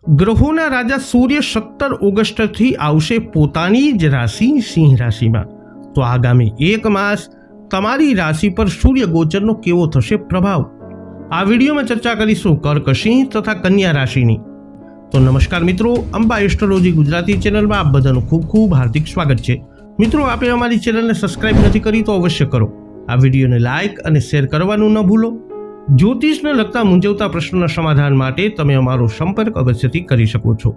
ગ્રહોના રાજા સૂર્ય 17 ઓગસ્ટથી આવશે પોતાની જ રાશિ સિંહ રાશિમાં. તો આગામી 1 માસ તમારી રાશિ પર સૂર્ય ગોચરનો કેવો થશે પ્રભાવ, આ વિડીયોમાં ચર્ચા કરીશું કર્ક, સિંહ તથા કન્યા રાશિની. તો નમસ્કાર મિત્રો, અંબા એસ્ટ્રોલોજી ગુજરાતી ચેનલમાં આપ બધાનું ખૂબ ખૂબ હાર્દિક સ્વાગત છે. મિત્રો, આપે અમારી ચેનલને સબસ્ક્રાઇબ નથી કરી તો અવશ્ય કરો. આ વિડીયોને લાઇક અને શેર કરવાનું ન ભૂલો. જ્યોતિષને લગતા મૂંઝવતા પ્રશ્નોના સમાધાન માટે તમે અમારો સંપર્ક અવશ્યથી કરી શકો છો.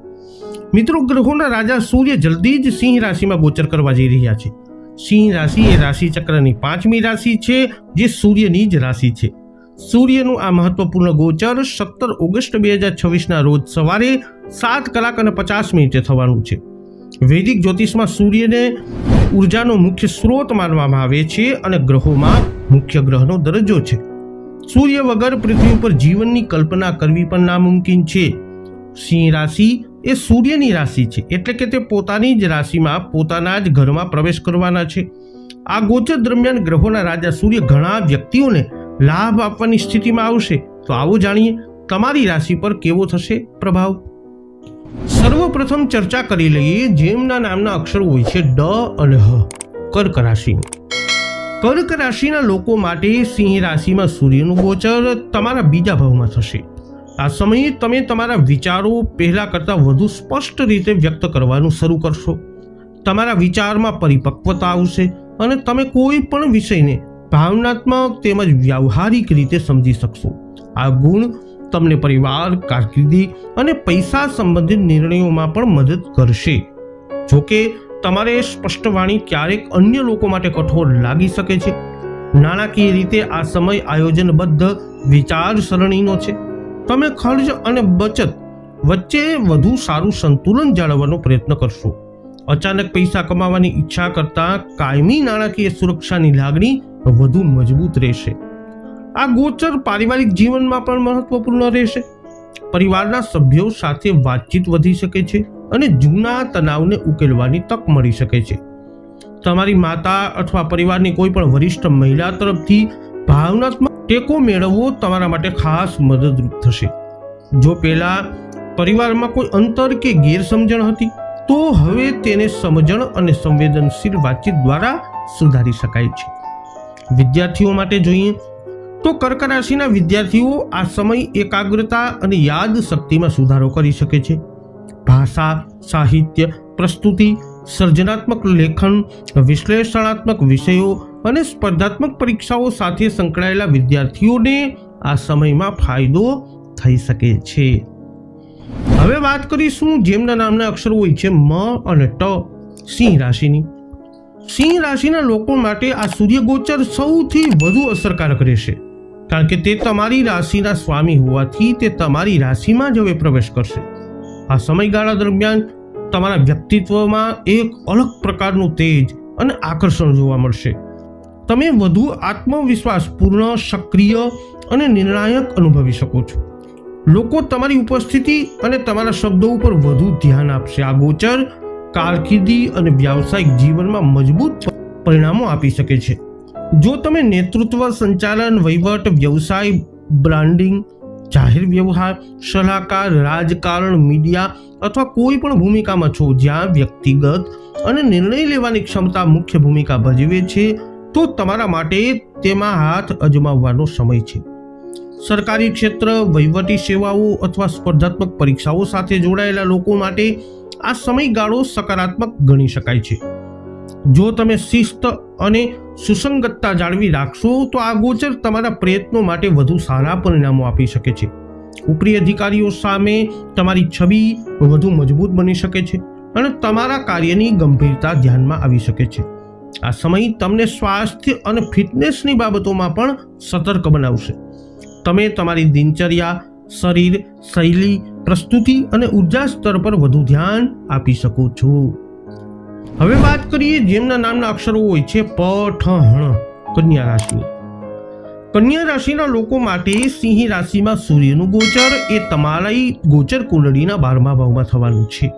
મિત્રો, ગ્રહોના રાજા સૂર્ય જલ્દી જ સિંહ રાશિમાં ગોચર કરવા જઈ રહ્યા છે. સિંહ રાશિ એ રાશિ ચક્રની 5મી રાશિ છે, જે સૂર્યની જ રાશિ છે. સૂર્યનું આ મહત્વપૂર્ણ ગોચર 17 ઓગસ્ટ 2026ના રોજ સવારે 7 કલાક અને 50 મિનિટે થવાનું છે. વૈદિક જ્યોતિષમાં સૂર્યને ઉર્જાનો મુખ્ય સ્ત્રોત માનવામાં આવે છે અને ગ્રહોમાં મુખ્ય ગ્રહનો દરજ્જો છે. સૂર્ય વગર પૃથ્વી ઉપર જીવનની કલ્પના કરવી પણ નામુમકિન છે. સિંહ રાશિ એ સૂર્યની રાશિ છે, એટલે કે તે પોતાની જ રાશિમાં પોતાના જ ઘરમાં પ્રવેશ કરવાના છે. આ ગોચર દરમિયાન ગ્રહોના રાજા સૂર્ય ઘણા વ્યક્તિઓને લાભ આપવાની સ્થિતિમાં આવશે. તો આવો જાણીએ તમારી રાશિ પર કેવો થશે પ્રભાવ. સર્વપ્રથમ ચર્ચા કરી લઈએ જેમના નામના અક્ષરો હોય છે ડ અને હ. કર્ક રાશિની. કર્ક રાશિના લોકો માટે સિંહ રાશિમાં સૂર્યનું ગોચર તમારા બીજા ભાવમાં થશે. આ સમયે તમે તમારા વિચારો પહેલા કરતાં વધુ સ્પષ્ટ રીતે વ્યક્ત કરવાનું શરૂ કરશો. તમારા વિચારમાં પરિપક્વતા આવશે અને તમે કોઈ પણ વિષયને ભાવનાત્મક તેમજ વ્યવહારિક રીતે સમજી શકશો. આ ગુણ તમને પરિવાર, કારકિર્દી અને પૈસા સંબંધિત નિર્ણયોમાં પણ મદદ કરશે. જોકે તમારે સ્પષ્ટવાણી ક્યારેક અન્ય લોકો માટે કઠોર લાગી શકે છે. નાણાકીય રીતે આ સમય આયોજનબદ્ધ વિચારસરણીનો છે. તમે ખર્ચ અને બચત વચ્ચે વધુ સારું સંતુલન જાળવવાનો પ્રયત્ન કરશો. અચાનક પૈસા કમાવાની ઈચ્છા કરતાં કાયમી નાણાકીય સુરક્ષાની લાગણી વધુ મજબૂત રહેશે. આ ગોચર પારિવારિક જીવનમાં પણ મહત્વપૂર્ણ રહેશે. પરિવારના સભ્યો સાથે વાતચીત વધી શકે છે અને જૂના તણાવને ઉકેલવાની તક મળી શકે છે. તમારી માતા અથવા પરિવારની કોઈ પણ વરિષ્ઠ મહિલા તરફથી ભાવનાત્મક ટેકો મેળવવો તમારા માટે ખાસ મદદરૂપ થશે. જો પહેલા પરિવારમાં કોઈ અંતર કે ગેરસમજણ હતી, તો હવે તેને સમજણ અને સંવેદનશીલ વાતચીત દ્વારા સુધારી શકાય છે. વિદ્યાર્થીઓ માટે જોઈએ તો કર્ક રાશિના વિદ્યાર્થીઓ આ સમય એકાગ્રતા અને યાદ શક્તિમાં સુધારો કરી શકે છે. ભાષા, સાહિત્ય, પ્રસ્તુતિ, સર્જનાત્મક લેખન, વિશ્લેષણાત્મક વિષયો અને સ્પર્ધાત્મક પરીક્ષાઓ સાથે સંકળાયેલા વિદ્યાર્થીઓને આ સમયમાં ફાયદો થઈ શકે છે. હવે વાત કરીશું જેમના નામના અક્ષરો હોય છે મ અને ટ. સિંહ રાશિની. સિંહ રાશિના લોકો માટે આ સૂર્ય ગોચર સૌથી વધુ અસરકારક રહેશે, કારણ કે તે તમારી રાશિના સ્વામી હોવાથી તે તમારી રાશિમાં જ હવે પ્રવેશ કરશે. આ સમયગાળા દરમિયાન તમારા વ્યક્તિત્વમાં એક અલગ પ્રકારનું તેજ અને આકર્ષણ જોવા મળશે. તમે વધુ આત્મવિશ્વાસપૂર્ણ, સક્રિય અને નિર્ણાયક અનુભવી શકો છો. લોકો તમારી ઉપસ્થિતિ અને તમારા શબ્દો ઉપર વધુ ધ્યાન આપશે. આ ગોચર કારકિર્દી અને વ્યાવસાયિક જીવનમાં મજબૂત પરિણામો આપી શકે છે. જો તમે નેતૃત્વ, સંચાલન, વહીવટ, વ્યવસાય, બ્રાન્ડિંગ, જાહેર વ્યવહાર, સલાહકાર, રાજકારણ, મીડિયા અથવા કોઈ પણ ભૂમિકામાં છો જ્યાં વ્યક્તિગત અને નિર્ણય લેવાની ક્ષમતા મુખ્ય ભૂમિકા ભજવે છે, તો તમારા માટે તેમાં હાથ અજમાવવાનો સમય છે. સરકારી ક્ષેત્ર, વહીવટી સેવાઓ અથવા સ્પર્ધાત્મક પરીક્ષાઓ સાથે જોડાયેલા લોકો માટે આ સમયગાળો સકારાત્મક ગણી શકાય છે. જો તમે શિસ્ત અને સુસંગતતા જાળવી રાખશો તો આ ગોચર તમારા પ્રયત્નો માટે વધુ સારા પરિણામો આપી શકે છે. ઉપરી અધિકારીઓ સામે તમારી છબી વધુ મજબૂત બની શકે છે અને તમારા કાર્યની ગંભીરતા ધ્યાનમાં આવી શકે છે. આ સમય તમને સ્વાસ્થ્ય અને ફિટનેસની બાબતોમાં પણ સતર્ક બનાવશે. તમે તમારી દિનચર્યા, શરીર, શૈલી, પ્રસ્તુતિ અને ઉર્જા સ્તર પર વધુ ધ્યાન આપી શકો છો. હવે વાત કરીએ જેમના નામના અક્ષરો હોય છે પ, ઠ, ણ. કન્યા રાશિ. કન્યા રાશિના લોકો માટે સિંહ રાશિમાં સૂર્યનું ગોચર એ તમારી ગોચર કુંડળીના 12મા ભાવમાં થવાનું છે.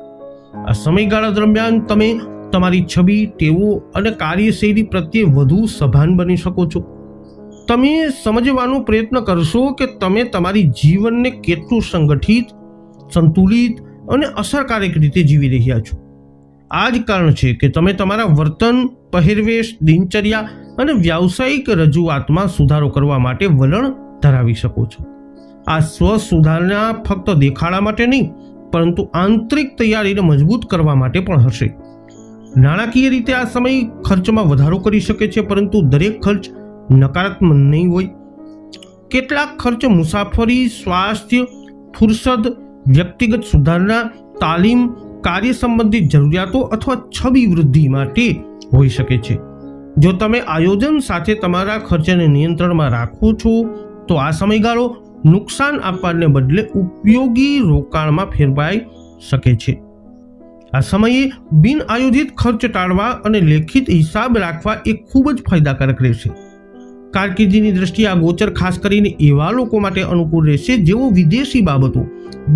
આ સમયગાળા દરમિયાન તમે તમારી છબી, ટેવો અને કાર્યશૈલી પ્રત્યે વધુ સભાન બની શકો છો. તમે સમજવાનો પ્રયત્ન કરશો કે તમે તમારી જીવનને કેટલું સંગઠિત સંતુલિત અને અસરકારક રીતે જીવી રહ્યા છો. આ જ કારણ છે કે તમે તમારા વર્તન, પહેરવેશ, દિનચર્યા અને વ્યાવસાયિક રજૂઆતમાં સુધારો કરવા માટે વલણ ધરાવી શકો છો. આ સ્વ સુધારણા ફક્ત દેખાડા માટે નહીં, પરંતુ આંતરિક તૈયારીને મજબૂત કરવા માટે પણ હશે. નાણાકીય રીતે આ સમય ખર્ચમાં વધારો કરી શકે છે, પરંતુ દરેક ખર્ચ નકારાત્મક નહીં હોય. કેટલાક ખર્ચ મુસાફરી, સ્વાસ્થ્ય, ફુરસદ, વ્યક્તિગત સુધારણા, તાલીમ, કાર્ય સંબંધિત જરૂરિયાતો અથવા છબી વૃદ્ધિ માટે હોઈ શકે છે. જો તમે આયોજન સાથે તમારા ખર્ચને નિયંત્રણમાં રાખો છો તો આ સમયગાળો નુકસાન આપવાને બદલે ઉપયોગી રોકાણમાં ફેરવાઈ શકે છે. આ સમયે બિન આયોજિત ખર્ચ ટાળવા અને લેખિત હિસાબ રાખવા એ ખૂબ જ ફાયદાકારક રહેશે. કારકિર્દીની દ્રષ્ટિએ આ ગોચર ખાસ કરીને એવા લોકો માટે અનુકૂળ રહેશે જેઓ વિદેશી બાબતો,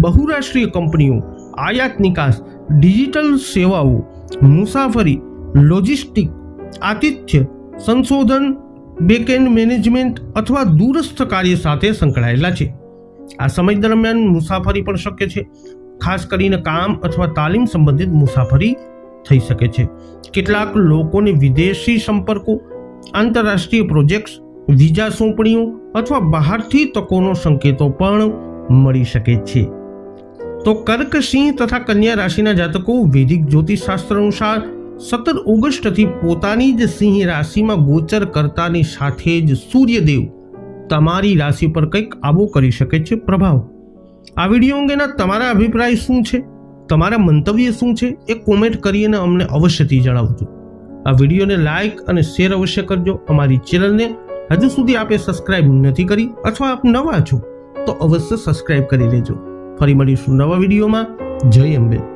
બહુરાષ્ટ્રીય કંપનીઓ, આયાત નિકાસ, ડિજિટલ સેવાઓ, મુસાફરી, લોજિસ્ટિક, આતિથ્ય, સંશોધન, બેકએન્ડ મેનેજમેન્ટ અથવા દૂરસ્થ કાર્ય સાથે સંકળાયેલા છે. આ સમય દરમિયાન મુસાફરી પણ શક્ય છે. ખાસ કરીને કામ અથવા તાલીમ સંબંધિત મુસાફરી થઈ શકે છે. કેટલાક લોકોને વિદેશી સંપર્કો, આંતરરાષ્ટ્રીય પ્રોજેક્ટ્સ, વિઝા સોંપણીઓ અથવા બહારથી તકોનો સંકેતો પણ મળી શકે છે. તો કર્ક, સિંહ તથા કન્યા રાશિના જાતકો વૈદિક જ્યોતિષશાસ્ત્ર અનુસાર 17 ઓગસ્ટથી પોતાની જ સિંહ રાશિમાં ગોચર કરતાની સાથે જ સૂર્યદેવ તમારી રાશિ પર કંઈક આવો કરી શકે છે પ્રભાવ. આ વિડીયો અંગેના તમારા અભિપ્રાય શું છે? તમારા મંતવ્ય શું છે? એ કોમેન્ટ કરીને અમને અવશ્યથી જણાવજો. આ વિડીયોને લાઇક અને શેર અવશ્ય કરજો. અમારી ચેનલને હજુ સુધી આપે સબસ્ક્રાઇબ નથી કરી અથવા આપ નવા છો તો અવશ્ય સબસ્ક્રાઇબ કરી લેજો. ફરી મળીશું નવા વિડીયોમાં. જય અંબે.